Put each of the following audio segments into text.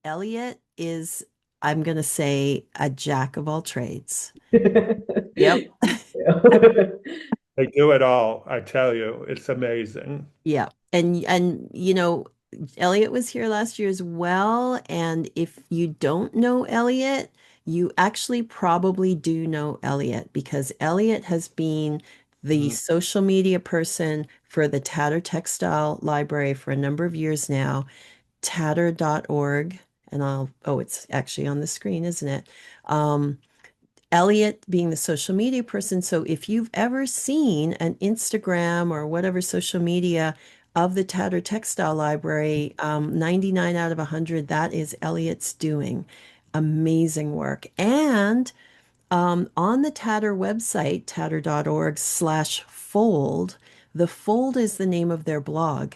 Elliot is, I'm going to say, a jack of all trades. Yep. They do it all. I tell you, it's amazing. Yeah. And Elliot was here last year as well, and if you don't know Elliot, you actually probably do know Elliot because Elliot has been the Mhm. social media person for the Tatter Textile Library for a number of years now. Tatter.org, and it's actually on the screen, isn't it? Um, Elliot being the social media person. So if you've ever seen an Instagram or whatever social media of the Tatter Textile Library, 99 out of 100, that is Elliot's doing. Amazing work. And on the Tatter website, tatter.org/fold, the fold is the name of their blog.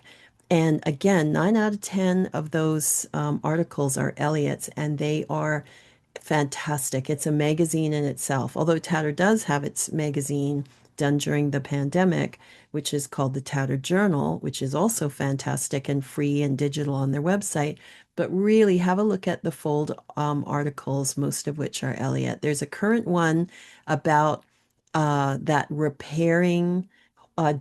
And again, 9 out of 10 of those articles are Elliot's, and they are fantastic. It's a magazine in itself, although Tatter does have its magazine done during the pandemic, which is called the Tatter Journal, which is also fantastic and free and digital on their website. But really have a look at the Fold articles, most of which are Elliot. There's a current one about that repairing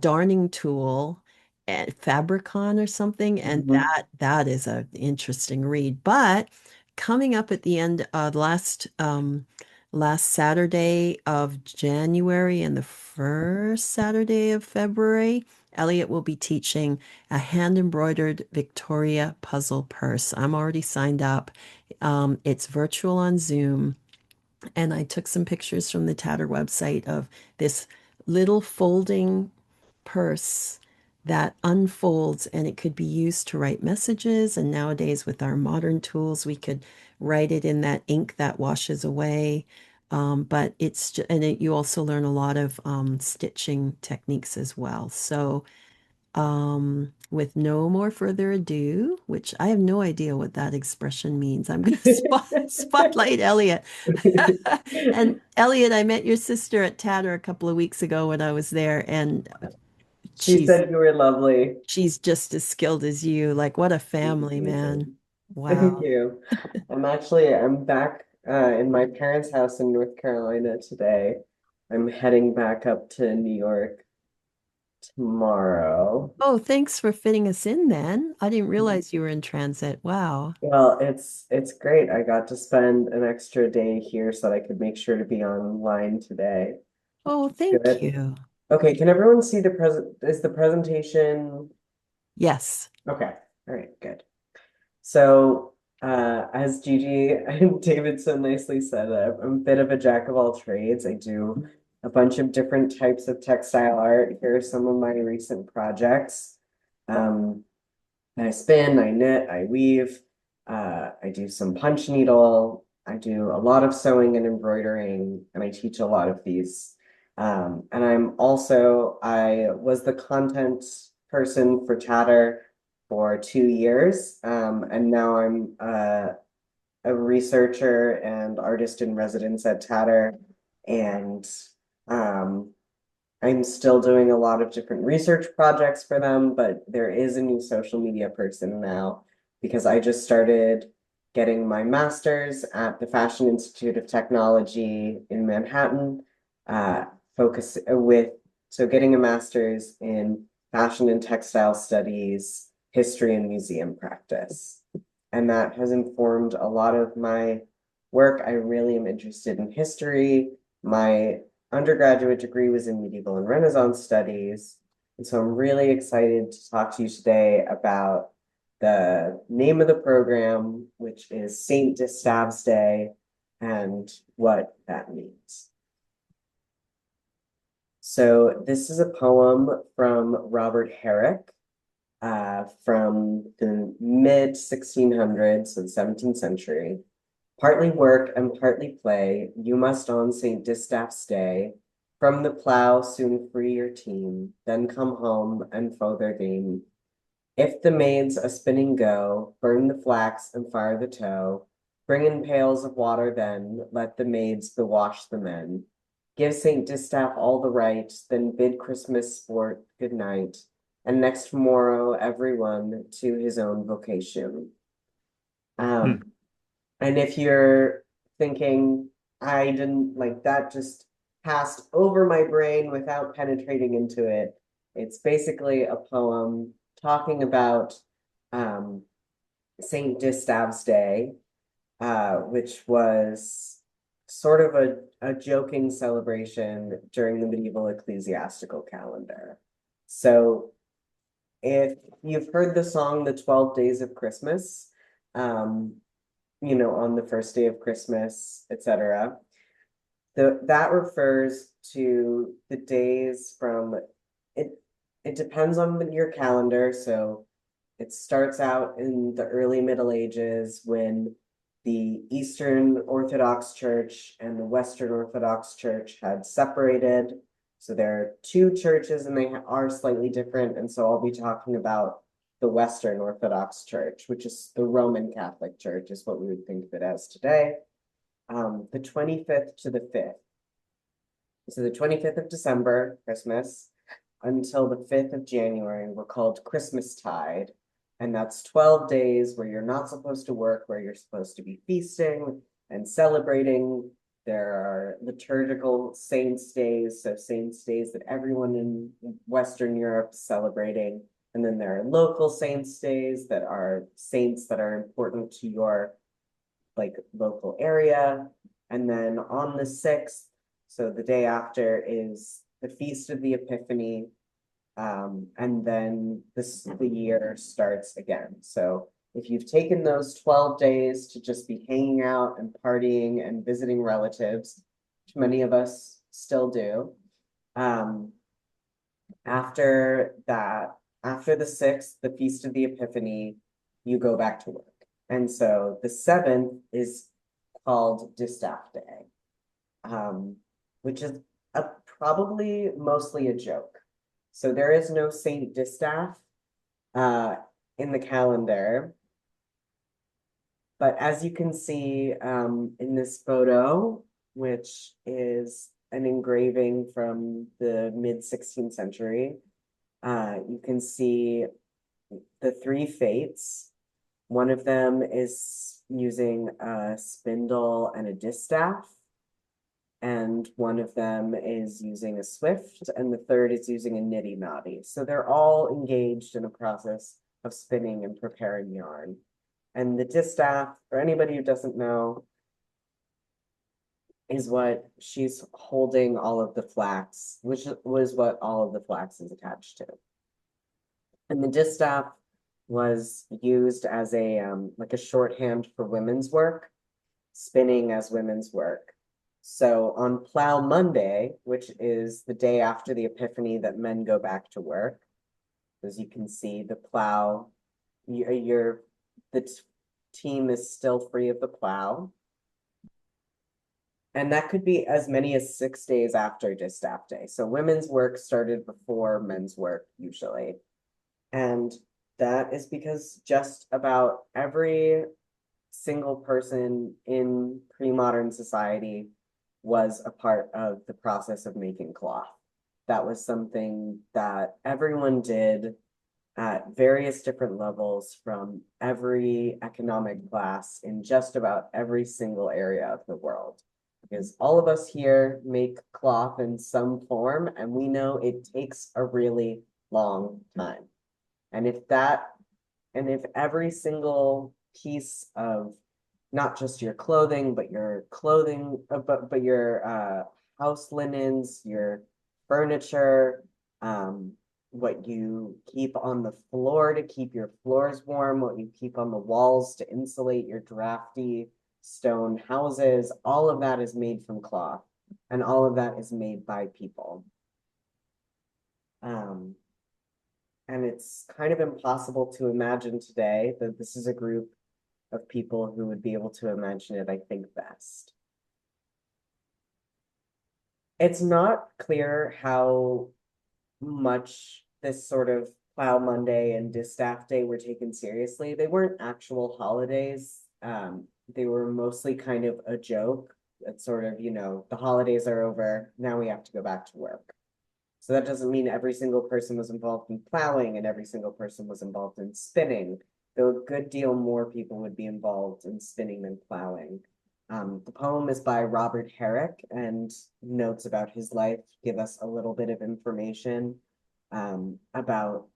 darning tool at Fabricon or something, and Mhm. that is an interesting read. But coming up at the end last Saturday of January and the first Saturday of February, Elliot will be teaching a hand embroidered Victoria puzzle purse. I'm already signed up. It's virtual on Zoom. And I took some pictures from the Tatter website of this little folding purse that unfolds and it could be used to write messages. And nowadays, with our modern tools, we could write it in that ink that washes away. But you also learn a lot of stitching techniques as well. So, with no more further ado, which I have no idea what that expression means, I'm going to spotlight Elliot. And Elliot, I met your sister at Tatter a couple of weeks ago when I was there, and She she's said you were lovely. she's just as skilled as you. Like, what a family, man. Amazing. Thank Wow. you. I'm back in my parents' house in North Carolina today. I'm heading back up to New York tomorrow. Oh, thanks for fitting us in then. I didn't realize you were in transit. Wow. Well, it's great. I got to spend an extra day here so that I could make sure to be online today. Oh, thank Good. you. Okay, can everyone see the present? Is the presentation Yes. okay? All right, good. So, as Gigi and David so nicely said, I'm a bit of a jack of all trades. I do a bunch of different types of textile art. Here are some of my recent projects. Um, I spin, I knit, I weave, I do some punch needle, I do a lot of sewing and embroidering, and I teach a lot of these. And I was the content person for Tatter for 2 years, and now I'm a researcher and artist in residence at Tatter, and um, I'm still doing a lot of different research projects for them, but there is a new social media person now because I just started getting my master's at the Fashion Institute of Technology in Manhattan, uh, focus with so getting a master's in fashion and textile studies, history and museum practice. And that has informed a lot of my work. I really am interested in history. My undergraduate degree was in medieval and Renaissance studies. And so I'm really excited to talk to you today about the name of the program, which is St. Distaff's Day, and what that means. So this is a poem from Robert Herrick from the mid 1600s, so the 17th century. Partly work and partly play, you must on St. Distaff's day, from the plough soon free your team, then come home and foe their dame. If the maids a spinning go, burn the flax and fire the tow, bring in pails of water then, let the maids bewash the men. Give St. Distaff all the right, then bid Christmas sport good night, and next morrow every one to his own vocation. Um, Hmm. and if you're thinking, I didn't like that, just passed over my brain without penetrating into it, it's basically a poem talking about um, St. Distaff's Day, which was sort of a joking celebration during the medieval ecclesiastical calendar. So if you've heard the song The 12 Days of Christmas, um, on the first day of Christmas, etc., that refers to the days from it. It depends on your calendar. So it starts out in the early Middle Ages when the Eastern Orthodox Church and the Western Orthodox Church had separated. So there are two churches and they are slightly different. And so I'll be talking about the Western Orthodox Church, which is the Roman Catholic Church, is what we would think of it as today. The 25th to the 5th. So the 25th of December, Christmas, until the 5th of January were called Christmastide. And that's 12 days where you're not supposed to work, where you're supposed to be feasting and celebrating. There are liturgical saints' days, so saints' days that everyone in Western Europe is celebrating. And then there are local saints' days that are saints that are important to your local area. And then on the 6th, so the day after, is the Feast of the Epiphany. And then the year starts again. So if you've taken those 12 days to just be hanging out and partying and visiting relatives, which many of us still do, um, after that, after the 6th, the Feast of the Epiphany, you go back to work. And so the 7th is called Distaff Day, which is probably mostly a joke. So there is no Saint Distaff uh, in the calendar. But as you can see in this photo, which is an engraving from the mid 16th century, you can see the three fates. One of them is using a spindle and a distaff, and one of them is using a swift, and the third is using a niddy noddy. So they're all engaged in a process of spinning and preparing yarn. And the distaff, for anybody who doesn't know, is what she's holding all of the flax, which was what all of the flax is attached to. And the distaff was used as a like a shorthand for women's work, spinning as women's work. So on Plow Monday, which is the day after the Epiphany that men go back to work, as you can see, the plow, the team is still free of the plow. And that could be as many as 6 days after Distaff Day. So women's work started before men's work usually. And that is because just about every single person in pre-modern society was a part of the process of making cloth. That was something that everyone did at various different levels from every economic class in just about every single area of the world. Because all of us here make cloth in some form, and we know it takes a really long time. And if every single piece of not just your clothing, but your clothing, but your house linens, your furniture, what you keep on the floor to keep your floors warm, what you keep on the walls to insulate your drafty stone houses, all of that is made from cloth, and all of that is made by people. And it's kind of impossible to imagine today that this is a group of people who would be able to imagine it, I think, best. It's not clear how much this sort of Plow Monday and Distaff Day were taken seriously. They weren't actual holidays. They were mostly kind of a joke. It's sort of, the holidays are over. Now we have to go back to work. So that doesn't mean every single person was involved in plowing and every single person was involved in spinning. though a good deal more people would be involved in spinning than plowing. The poem is by Robert Herrick, and notes about his life give us a little bit of information about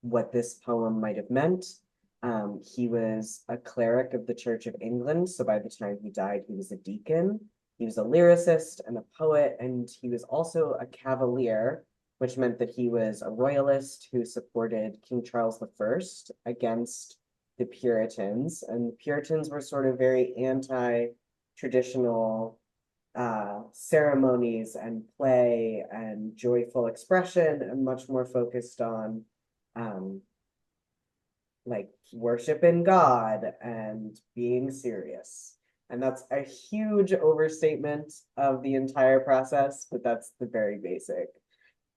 what this poem might have meant. He was a cleric of the Church of England, so by the time he died, he was a deacon. He was a lyricist and a poet, and he was also a cavalier, which meant that he was a royalist who supported King Charles I against the Puritans. And the Puritans were sort of very anti-traditional ceremonies and play and joyful expression, and much more focused on um, like worship in God and being serious. And that's a huge overstatement of the entire process, but that's the very basic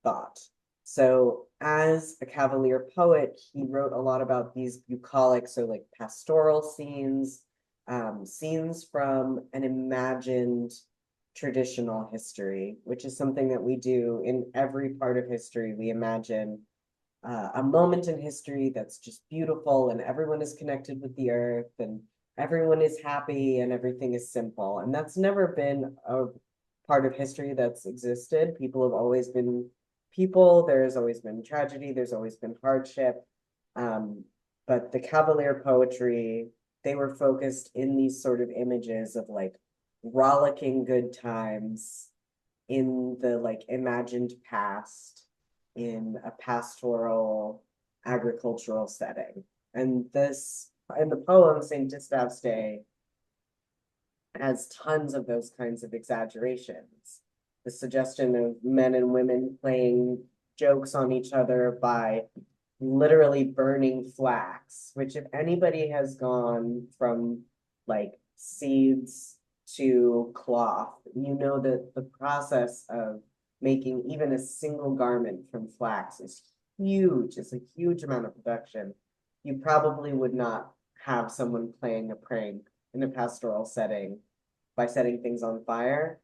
thought. So, as a Cavalier poet, he wrote a lot about these bucolic, so like pastoral scenes, scenes from an imagined traditional history, which is something that we do in every part of history. We imagine a moment in history that's just beautiful and everyone is connected with the earth and everyone is happy and everything is simple. And that's never been a part of history that's existed. People have always been people. There's always been tragedy. There's always been hardship. Um, but the Cavalier poetry, they were focused in these sort of images of like rollicking good times in the like imagined past in a pastoral agricultural setting. And this, in the poem, St. Distaff's Day has tons of those kinds of exaggerations. The suggestion of men and women playing jokes on each other by literally burning flax, which if anybody has gone from like seeds to cloth, you know that the process of making even a single garment from flax is huge. It's a huge amount of production. You probably would not have someone playing a prank in a pastoral setting by setting things on fire.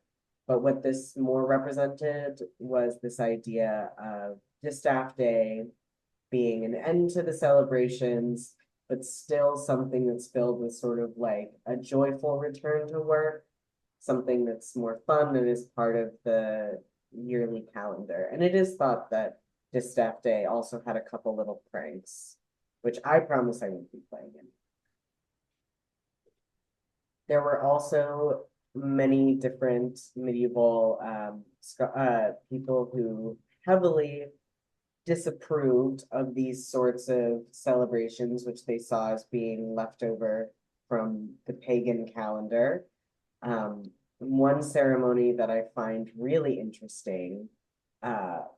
But what this more represented was this idea of Distaff Day being an end to the celebrations, but still something that's filled with sort of like a joyful return to work, something that's more fun and is part of the yearly calendar. And it is thought that Distaff Day also had a couple little pranks, which I promise I won't be playing in. There were also many different medieval people who heavily disapproved of these sorts of celebrations, which they saw as being left over from the pagan calendar. One ceremony that I find really interesting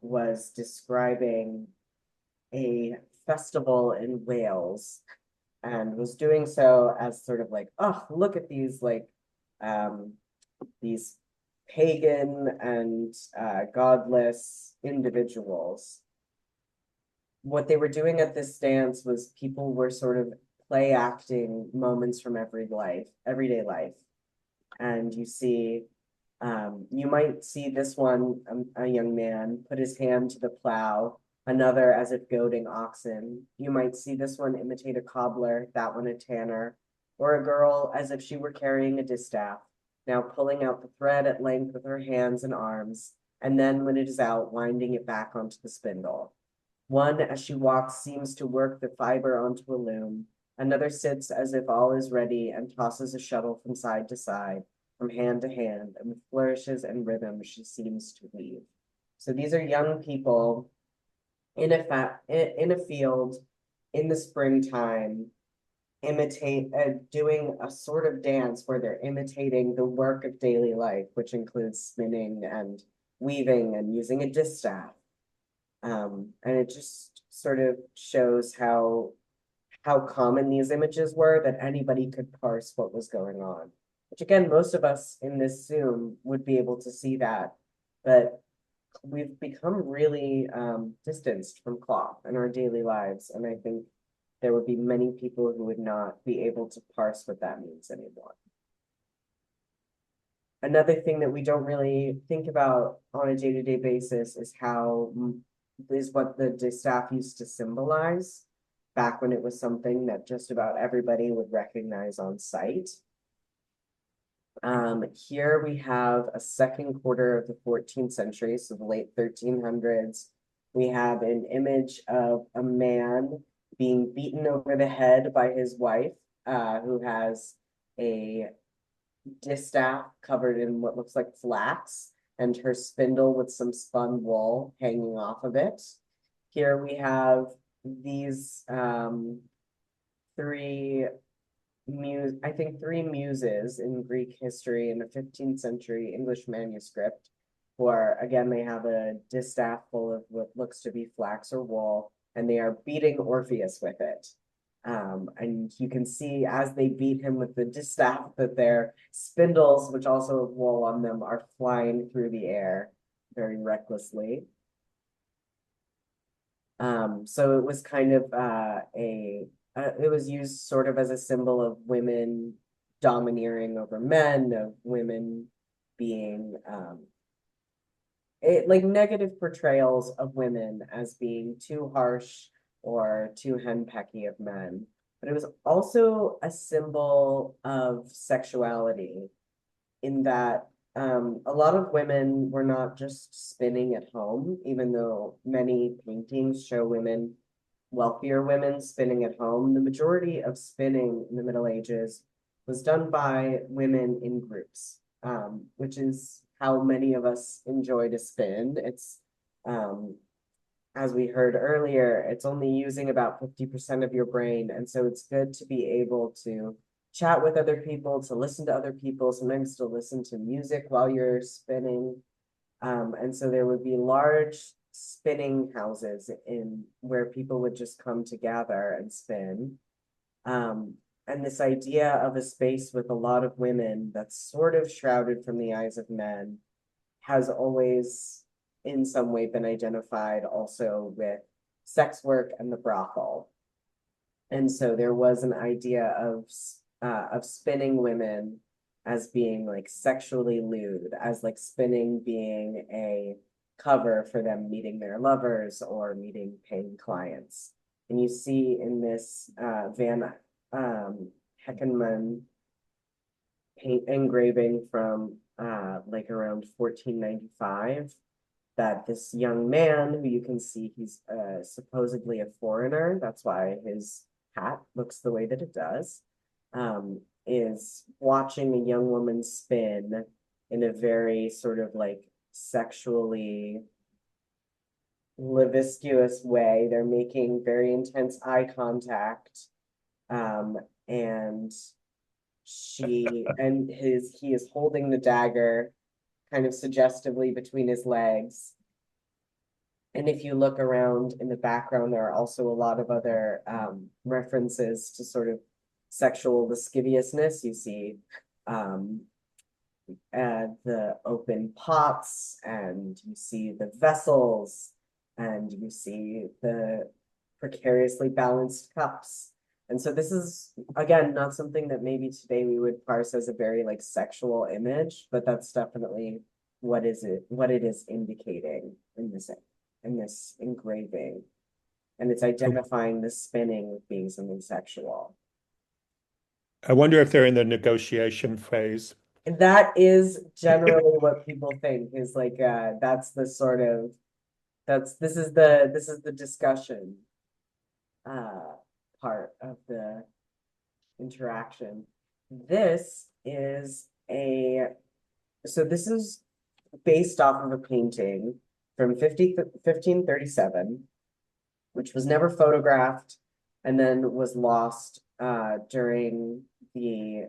was describing a festival in Wales, and was doing so as sort of like, oh, look at um, these pagan and godless individuals. What they were doing at this dance was people were sort of play acting moments from everyday life. And you might see this one, a young man, put his hand to the plow, another as if goading oxen. You might see this one imitate a cobbler, that one a tanner, or a girl as if she were carrying a distaff, now pulling out the thread at length with her hands and arms, and then when it is out, winding it back onto the spindle. One, as she walks, seems to work the fiber onto a loom. Another sits as if all is ready and tosses a shuttle from side to side, from hand to hand, and with flourishes and rhythms she seems to weave. So these are young people in a field in the springtime, doing a sort of dance where they're imitating the work of daily life, which includes spinning and weaving and using a distaff. And it just sort of shows how common these images were, that anybody could parse what was going on. Which again, most of us in this Zoom would be able to see that, but we've become really distanced from cloth in our daily lives, and I think there would be many people who would not be able to parse what that means anymore. Another thing that we don't really think about on a day-to-day basis is what the distaff used to symbolize. back when it was something that just about everybody would recognize on sight. Here we have a second quarter of the 14th century, so the late 1300s. We have an image of a man being beaten over the head by his wife, who has a distaff covered in what looks like flax, and her spindle with some spun wool hanging off of it. Here we have these three three muses in Greek history in the 15th century English manuscript, where again they have a distaff full of what looks to be flax or wool, and they are beating Orpheus with it. And you can see as they beat him with the distaff that their spindles, which also have wool on them, are flying through the air very recklessly. So it was kind of it was used sort of as a symbol of women domineering over men, of women being like negative portrayals of women as being too harsh or too henpecky of men. But it was also a symbol of sexuality in that a lot of women were not just spinning at home, even though many paintings show women, wealthier women spinning at home. The majority of spinning in the Middle Ages was done by women in groups, which is how many of us enjoy to spin. It's as we heard earlier, it's only using about 50% of your brain. And so it's good to be able to chat with other people, to listen to other people, sometimes to listen to music while you're spinning. And so there would be large spinning houses in where people would just come together and spin. And this idea of a space with a lot of women that's sort of shrouded from the eyes of men has always in some way been identified also with sex work and the brothel. And so there was an idea of spinning women as being like sexually lewd, as like spinning being a cover for them meeting their lovers or meeting paying clients. And you see in this Van Heckenman paint engraving from like around 1495 that this young man, who you can see he's supposedly a foreigner, that's why his hat looks the way that it does, is watching a young woman spin in a very sort of like sexually lascivious way. They're making very intense eye contact, and he is holding the dagger kind of suggestively between his legs. And if you look around in the background, there are also a lot of other references to sort of sexual lasciviousness. You see the open pots, and you see the vessels, and you see the precariously balanced cups. And so this is, again, not something that maybe today we would parse as a very like sexual image, but that's definitely what it is indicating in this engraving. And it's identifying the spinning with being something sexual. I wonder if they're in the negotiation phase. And that is generally what people think is like that's the sort of this is the discussion part of the interaction. This is this is based off of a painting from 1537, which was never photographed and then was lost during the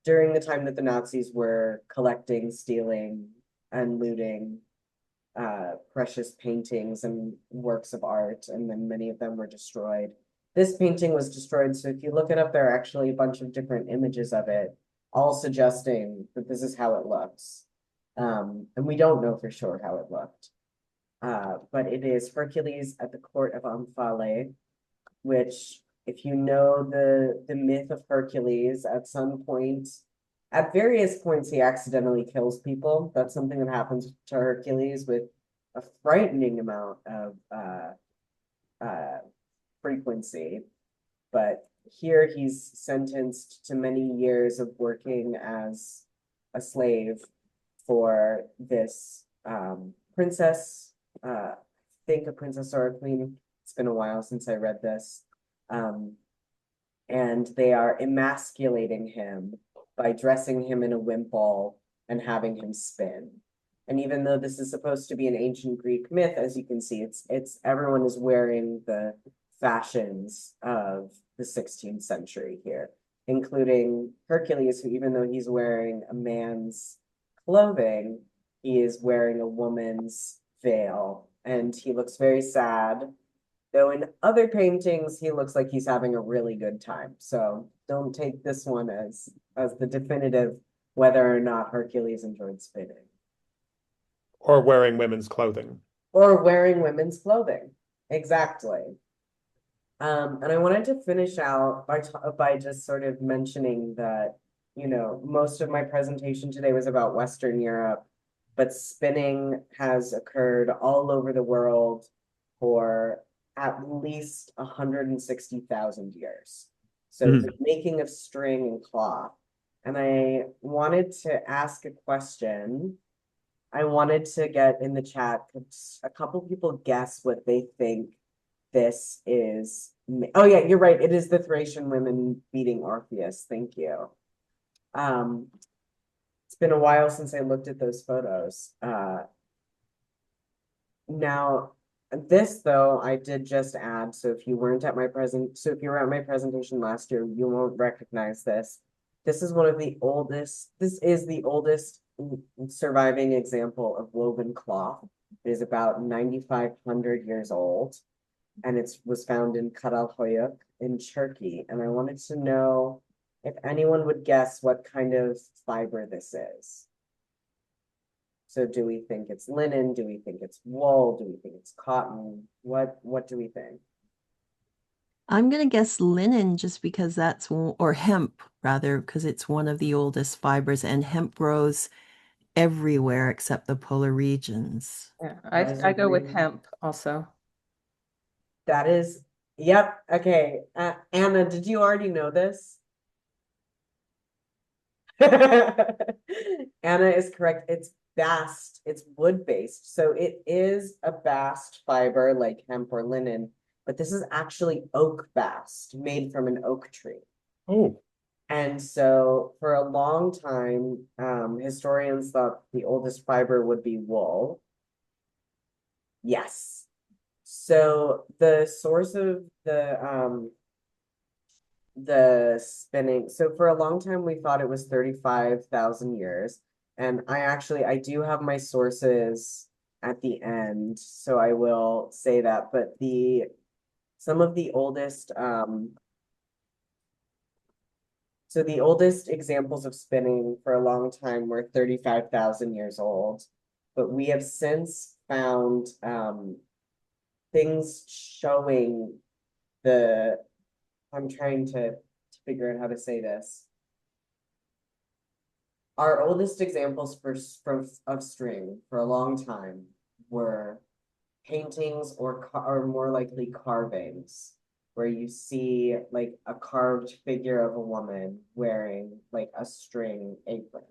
during the time that the Nazis were collecting, stealing, and looting precious paintings and works of art, and then many of them were destroyed. This painting was destroyed, so if you look it up, there are actually a bunch of different images of it, all suggesting that this is how it looks. And we don't know for sure how it looked. But it is Hercules at the court of Omphale, which, if you know the myth of Hercules, at various points, he accidentally kills people. That's something that happens to Hercules with a frightening amount of frequency. But here he's sentenced to many years of working as a slave for this princess, I think a princess or a queen. It's been a while since I read this. And they are emasculating him by dressing him in a wimple and having him spin. And even though this is supposed to be an ancient Greek myth, as you can see, it's everyone is wearing the fashions of the 16th century here, including Hercules, who even though he's wearing a man's clothing, he is wearing a woman's veil, and he looks very sad. Though in other paintings, he looks like he's having a really good time. So don't take this one as the definitive whether or not Hercules enjoyed spinning. Or wearing women's clothing. Or wearing women's clothing. Exactly. And I wanted to finish out by just sort of mentioning that, you know, most of my presentation today was about Western Europe, but spinning has occurred all over the world for at least 160,000 years. So the making of string and cloth. And I wanted to ask a question. I wanted to get in the chat, a couple people guess what they think this is. Oh yeah, you're right. It is the Thracian women beating Orpheus. Thank you. It's been a while since I looked at those photos. Now, this though, I did just add. So if you weren't at my if you were at my presentation last year, you won't recognize this. This is one of the oldest. This is the oldest surviving example of woven cloth. It is about 9,500 years old, and it was found in Karalhöyük in Turkey. And I wanted to know if anyone would guess what kind of fiber this is. So do we think it's linen? Do we think it's wool? Do we think it's cotton? What do we think? I'm going to guess linen just because or hemp rather, because it's one of the oldest fibers, and hemp grows everywhere except the polar regions. Yeah, I I go with agree. hemp also. That is, yep. Okay. Anna, did you already know this? Anna is correct. It's bast. It's wood-based. So it is a bast fiber like hemp or linen, but this is actually oak bast made from an oak tree. Oh, And so for a long time, historians thought the oldest fiber would be wool. Yes. So the source of the spinning, so for a long time we thought it was 35,000 years. And I do have my sources at the end, so I will say that, but some of the oldest so the oldest examples of spinning for a long time were 35,000 years old, but we have since found things showing I'm trying to figure out how to say this. Our oldest examples of string for a long time were paintings or more likely carvings, where you see like a carved figure of a woman wearing like a string apron.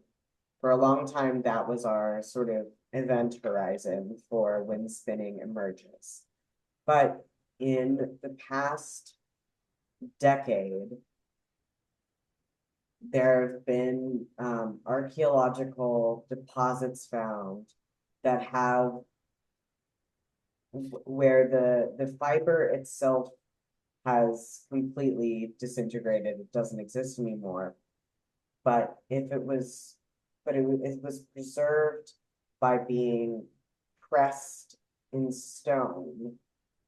For a long time, that was our sort of event horizon for when spinning emerges. But in the past decade, there have been archaeological deposits found that have where the fiber itself has completely disintegrated. It doesn't exist anymore. But it was preserved by being pressed in stone,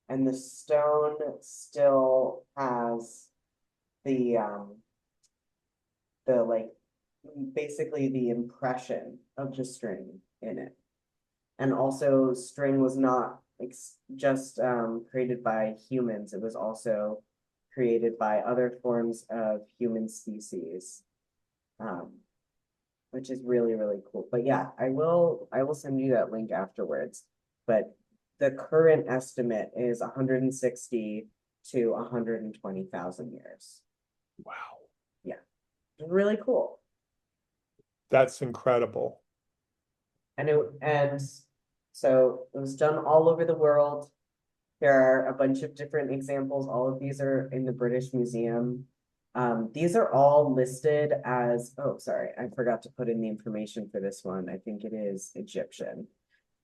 and the stone still has the like basically the impression of the string in it. And also string was not just created by humans, it was also created by other forms of human species, which is really, really cool. But yeah, I will send you that link afterwards. but the current estimate is 160 to 120,000 years. Wow, Yeah, really cool. that's incredible. And so it was done all over the world. There are a bunch of different examples. All of these are in the British Museum. These are all listed as, oh, sorry, I forgot to put in the information for this one. I think it is Egyptian.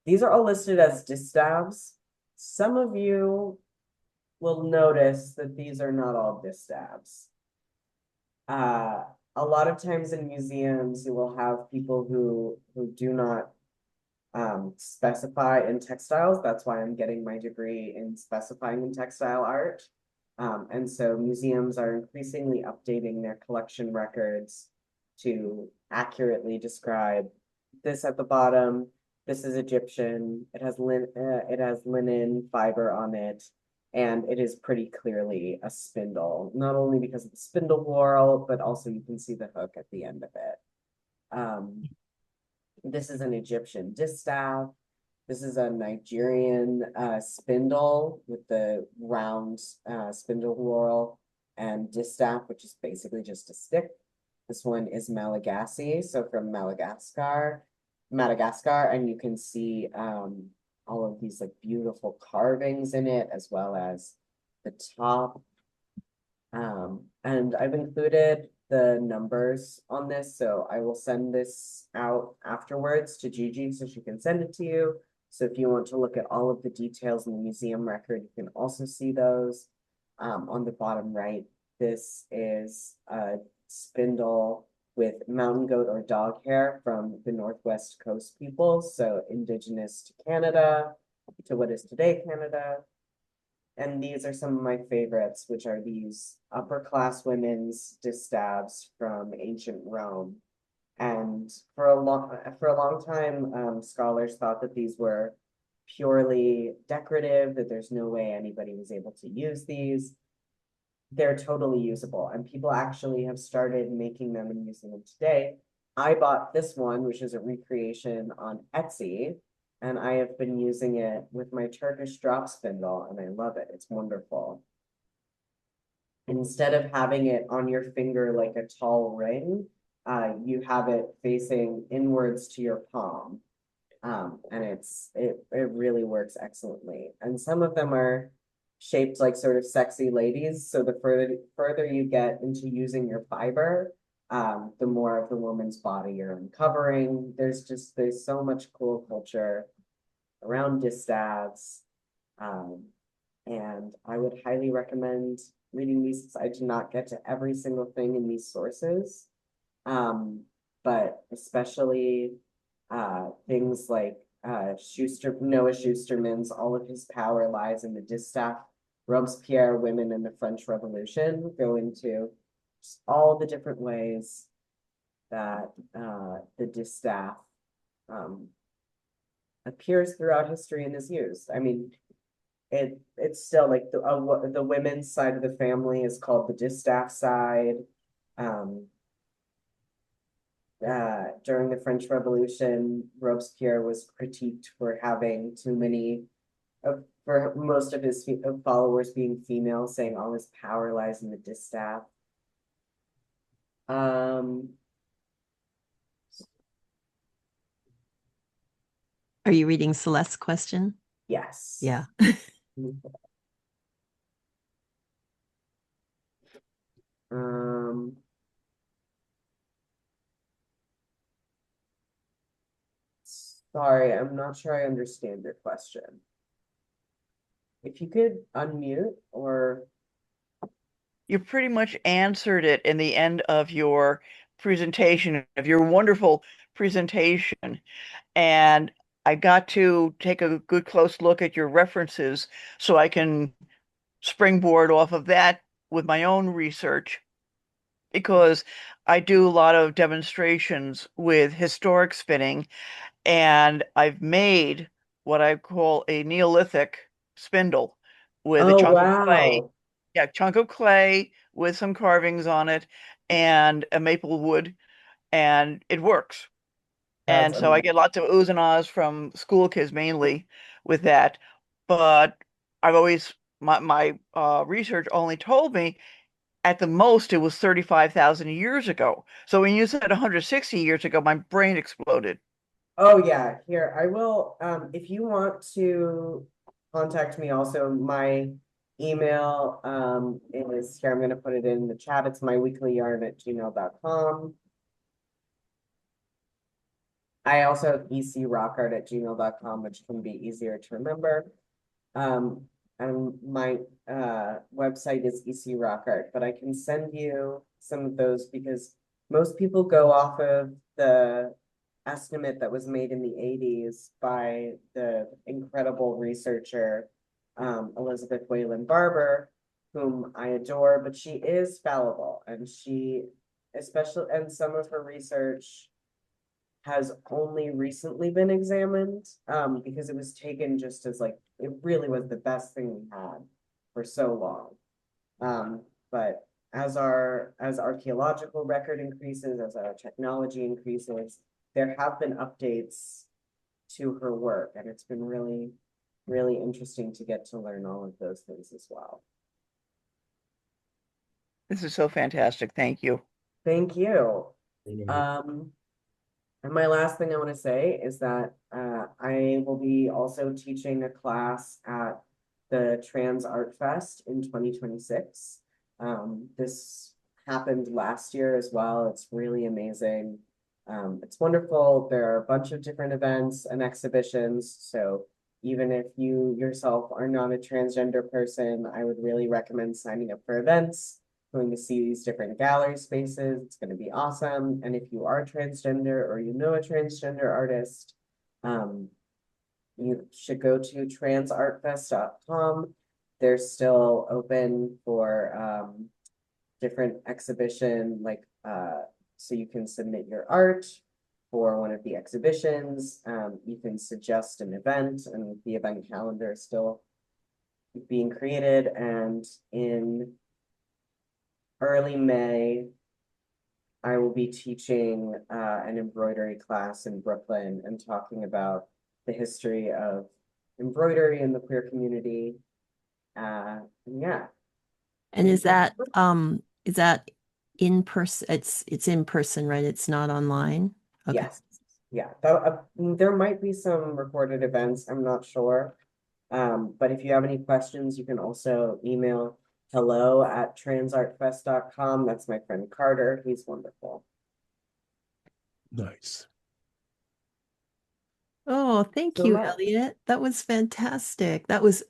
These are all listed as distaffs. Some of you will notice that these are not all distaffs. Uh, a lot of times in museums, you will have people who do not specify in textiles. That's why I'm getting my degree in specifying in textile art. And so museums are increasingly updating their collection records to accurately describe this at the bottom. This is Egyptian. It has linen fiber on it, and it is pretty clearly a spindle. Not only because of the spindle whorl, but also you can see the hook at the end of it. This is an Egyptian distaff. This is a Nigerian spindle with the round spindle whorl, and distaff, which is basically just a stick. This one is Malagasy, so from Madagascar, and you can see all of these like beautiful carvings in it, as well as the top. And I've included the numbers on this, so I will send this out afterwards to Gigi so she can send it to you. So if you want to look at all of the details in the museum record, you can also see those. On the bottom right, this is a spindle with mountain goat or dog hair from the Northwest Coast peoples, so indigenous to Canada, to what is today Canada. And these are some of my favorites, which are these upper class women's distaffs from ancient Rome. And for a long time, scholars thought that these were purely decorative, that there's no way anybody was able to use these. They're totally usable, and people actually have started making them and using them today. I bought this one, which is a recreation on Etsy, and I have been using it with my Turkish drop spindle, and I love it. It's wonderful. Instead of having it on your finger like a tall ring, you have it facing inwards to your palm. And it really works excellently. And some of them are shaped like sort of sexy ladies. So the further you get into using your fiber, the more of the woman's body you're uncovering. There's so much cool culture around distaffs. And I would highly recommend reading these. I did not get to every single thing in these sources. But especially things like Noah Schusterman's All of His Power Lies in the Distaff, Robespierre, Women in the French Revolution, go into all the different ways that the distaff appears throughout history and is used. I mean, it's still like the women's side of the family is called the distaff side. During the French Revolution, Robespierre was critiqued for having too many, for most of his followers being female, saying all his power lies in the distaff. Are you reading Celeste's question? Yes. Yeah. Sorry, I'm not sure I understand your question. If you could unmute or You pretty much answered it in the end of your presentation, of your wonderful presentation. And I got to take a good close look at your references so I can springboard off of that with my own research because I do a lot of demonstrations with historic spinning, and I've made what I call a Neolithic spindle with a oh chunk of clay. wow. Yeah, chunk of clay with some carvings on it and a maple wood, and it works. That's And so I amazing. get lots of oohs and ahs from school kids mainly with that. But I've always my research only told me at the most it was 35,000 years ago. So when you said 160 years ago, my brain exploded. Oh yeah, here I will. If you want to contact me, also my email is here. I'm going to put it in the chat. It's myweeklyyarn@gmail.com. I also have ecrockart@gmail.com, which can be easier to remember. And my website is ecrockart, but I can send you some of those because most people go off of the estimate that was made in the 80s by the incredible researcher Elizabeth Whalen Barber, whom I adore, but she is fallible, and especially, and some of her research has only recently been examined because it was taken just as like it really was the best thing we had for so long. But as archaeological record increases, as our technology increases, there have been updates to her work, and it's been really, really interesting to get to learn all of those things as well. This is so fantastic. Thank you. Thank you. And my last thing I want to say is that I will be also teaching a class at the Trans Art Fest in 2026. This happened last year as well. It's really amazing. It's wonderful. There are a bunch of different events and exhibitions. So even if you yourself are not a transgender person, I would really recommend signing up for events, going to see these different gallery spaces. It's going to be awesome. And if you are transgender or you know a transgender artist, you should go to transartfest.com. They're still open for different exhibition, like so you can submit your art for one of the exhibitions. You can suggest an event, and the event calendar is still being created. And in early May, I will be teaching an embroidery class in Brooklyn and talking about the history of embroidery in the queer community. Yeah. And is that in person? It's in person, right? It's not online. Okay. Yes. Yeah. There might be some recorded events. I'm not sure. But if you have any questions, you can also email hello@transartfest.com. That's my friend Carter. He's wonderful. Nice. Oh, thank So you, much. Elliot. That was fantastic. That was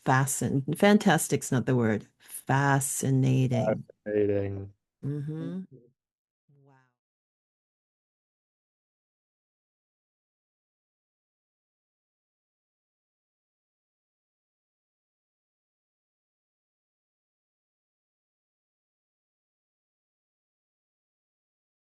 fascinating. Fantastic's not the word. Fascinating. Fascinating. Mm-hmm.